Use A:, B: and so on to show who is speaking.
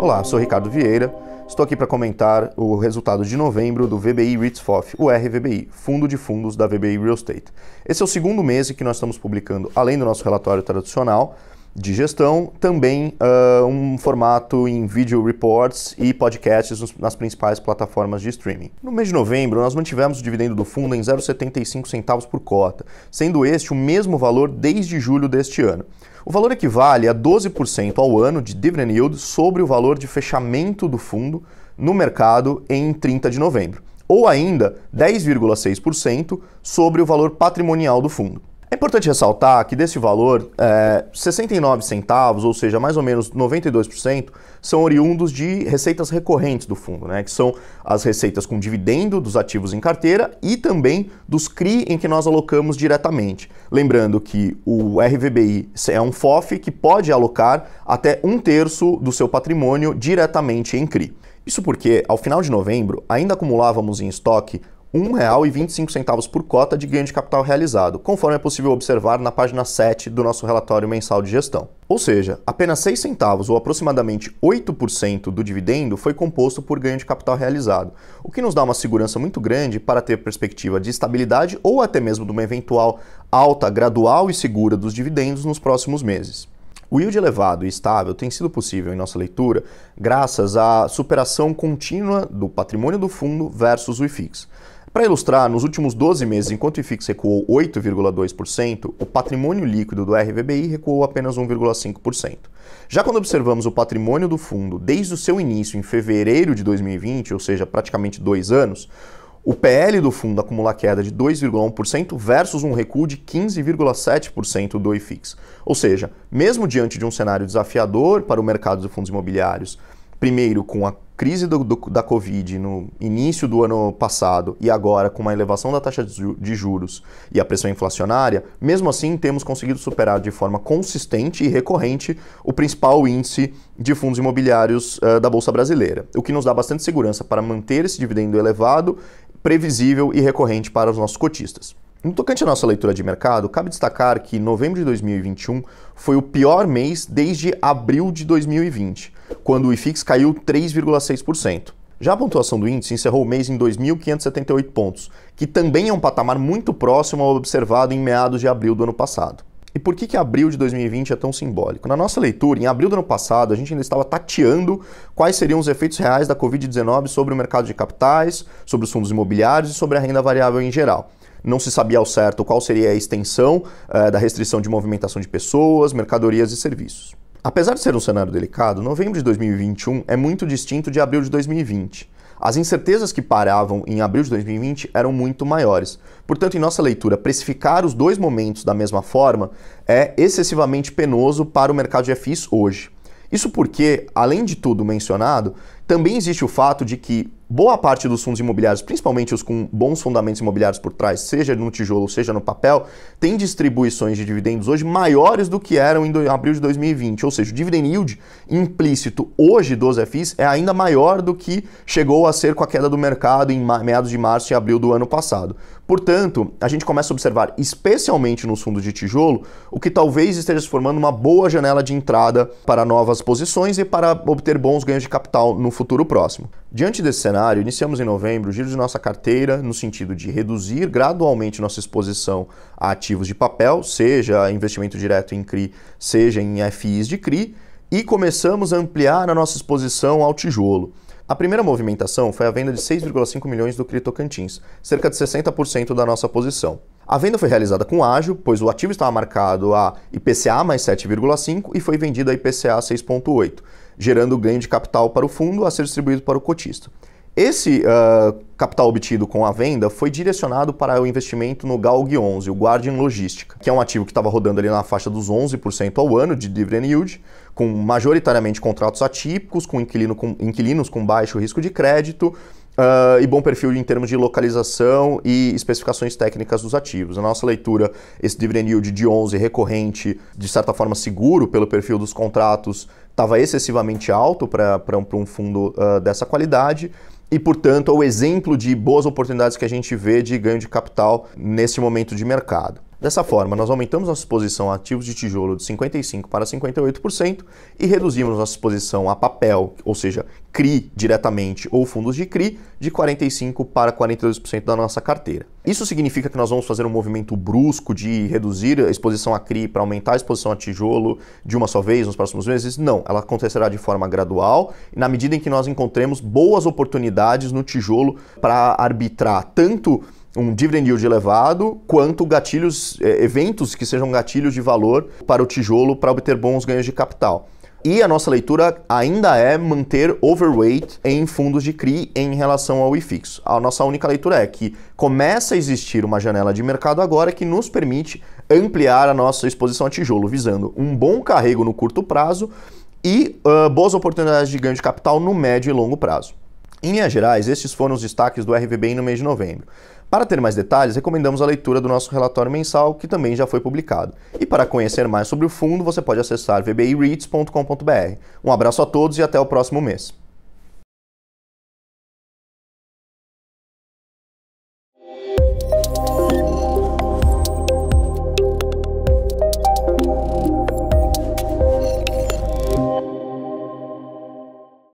A: Olá, sou Ricardo Vieira, estou aqui para comentar o resultado de novembro do VBI REITs FOF, o RVBI, Fundo de Fundos da VBI Real Estate. Esse é o segundo mês em que nós estamos publicando, além do nosso relatório tradicional de gestão, também um formato em video reports e podcasts nas principais plataformas de streaming. No mês de novembro, nós mantivemos o dividendo do fundo em 0,75 centavos por cota, sendo este o mesmo valor desde julho deste ano. O valor equivale a 12% ao ano de dividend yield sobre o valor de fechamento do fundo no mercado em 30 de novembro, ou ainda 10,6% sobre o valor patrimonial do fundo. É importante ressaltar que desse valor, 69 centavos, ou seja, mais ou menos 92%, são oriundos de receitas recorrentes do fundo, que são as receitas com dividendo dos ativos em carteira e também dos CRI em que nós alocamos diretamente. Lembrando que o RVBI é um FOF que pode alocar até 1/3 do seu patrimônio diretamente em CRI. Isso porque, ao final de novembro, ainda acumulávamos em estoque R$ 1,25 por cota de ganho de capital realizado, conforme é possível observar na página 7 do nosso relatório mensal de gestão. Ou seja, apenas 6 centavos ou aproximadamente 8% do dividendo foi composto por ganho de capital realizado, o que nos dá uma segurança muito grande para ter perspectiva de estabilidade ou até mesmo de uma eventual alta gradual e segura dos dividendos nos próximos meses. O yield elevado e estável tem sido possível em nossa leitura graças à superação contínua do patrimônio do fundo versus o IFIX. Para ilustrar, nos últimos 12 meses, enquanto o IFIX recuou 8,2%, o patrimônio líquido do RVBI recuou apenas 1,5%. Já quando observamos o patrimônio do fundo desde o seu início em fevereiro de 2020, ou seja, praticamente 2 anos, o PL do fundo acumula queda de 2,1% versus um recuo de 15,7% do IFIX. Ou seja, mesmo diante de um cenário desafiador para o mercado de fundos imobiliários, primeiro com a crise da Covid no início do ano passado e agora com uma elevação da taxa de juros e a pressão inflacionária, mesmo assim temos conseguido superar de forma consistente e recorrente o principal índice de fundos imobiliários da Bolsa Brasileira, o que nos dá bastante segurança para manter esse dividendo elevado, previsível e recorrente para os nossos cotistas. No tocante à nossa leitura de mercado, cabe destacar que novembro de 2021 foi o pior mês desde abril de 2020, quando o IFIX caiu 3,6%. Já a pontuação do índice encerrou o mês em 2.578 pontos, que também é um patamar muito próximo ao observado em meados de abril do ano passado. E por que abril de 2020 é tão simbólico? Na nossa leitura, em abril do ano passado, a gente ainda estava tateando quais seriam os efeitos reais da Covid-19 sobre o mercado de capitais, sobre os fundos imobiliários e sobre a renda variável em geral. Não se sabia ao certo qual seria a extensão da restrição de movimentação de pessoas, mercadorias e serviços. Apesar de ser um cenário delicado, novembro de 2021 é muito distinto de abril de 2020. As incertezas que paravam em abril de 2020 eram muito maiores. Portanto, em nossa leitura, precificar os dois momentos da mesma forma é excessivamente penoso para o mercado de FIIs hoje. Isso porque, além de tudo mencionado, também existe o fato de que boa parte dos fundos imobiliários, principalmente os com bons fundamentos imobiliários por trás, seja no tijolo, seja no papel, têm distribuições de dividendos hoje maiores do que eram em abril de 2020. Ou seja, o dividend yield implícito hoje dos FIIs é ainda maior do que chegou a ser com a queda do mercado em meados de março e abril do ano passado. Portanto, a gente começa a observar, especialmente nos fundos de tijolo, o que talvez esteja se formando uma boa janela de entrada para novas posições e para obter bons ganhos de capital no futuro próximo. Diante desse cenário, iniciamos em novembro o giro de nossa carteira no sentido de reduzir gradualmente nossa exposição a ativos de papel, seja investimento direto em CRI, seja em FIIs de CRI, e começamos a ampliar a nossa exposição ao tijolo. A primeira movimentação foi a venda de 6,5 milhões do CRI Tocantins, cerca de 60% da nossa posição. A venda foi realizada com ágio, pois o ativo estava marcado a IPCA mais 7,5 e foi vendido a IPCA 6,8, gerando ganho de capital para o fundo a ser distribuído para o cotista. Esse capital obtido com a venda foi direcionado para o investimento no GALG 11, o Guardian Logística, que é um ativo que estava rodando ali na faixa dos 11% ao ano de dividend yield, com majoritariamente contratos atípicos, com inquilinos com baixo risco de crédito e bom perfil em termos de localização e especificações técnicas dos ativos. Na nossa leitura, esse dividend yield de 11 recorrente, de certa forma seguro pelo perfil dos contratos, estava excessivamente alto para um fundo dessa qualidade. E, portanto, é o exemplo de boas oportunidades que a gente vê de ganho de capital nesse momento de mercado. Dessa forma, nós aumentamos nossa exposição a ativos de tijolo de 55% para 58% e reduzimos nossa exposição a papel, ou seja, CRI diretamente ou fundos de CRI, de 45% para 42% da nossa carteira. Isso significa que nós vamos fazer um movimento brusco de reduzir a exposição a CRI para aumentar a exposição a tijolo de uma só vez nos próximos meses? Não, ela acontecerá de forma gradual, na medida em que nós encontremos boas oportunidades no tijolo para arbitrar tanto um dividend yield elevado, quanto gatilhos, eventos que sejam gatilhos de valor para o tijolo para obter bons ganhos de capital. E a nossa leitura ainda é manter overweight em fundos de CRI em relação ao IFIX. A nossa única leitura é que começa a existir uma janela de mercado agora que nos permite ampliar a nossa exposição a tijolo, visando um bom carrego no curto prazo e boas oportunidades de ganho de capital no médio e longo prazo. Em linhas gerais, estes foram os destaques do RVBI no mês de novembro. Para ter mais detalhes, recomendamos a leitura do nosso relatório mensal, que também já foi publicado. E para conhecer mais sobre o fundo, você pode acessar vbireit.com.br. Um abraço a todos e até o próximo mês.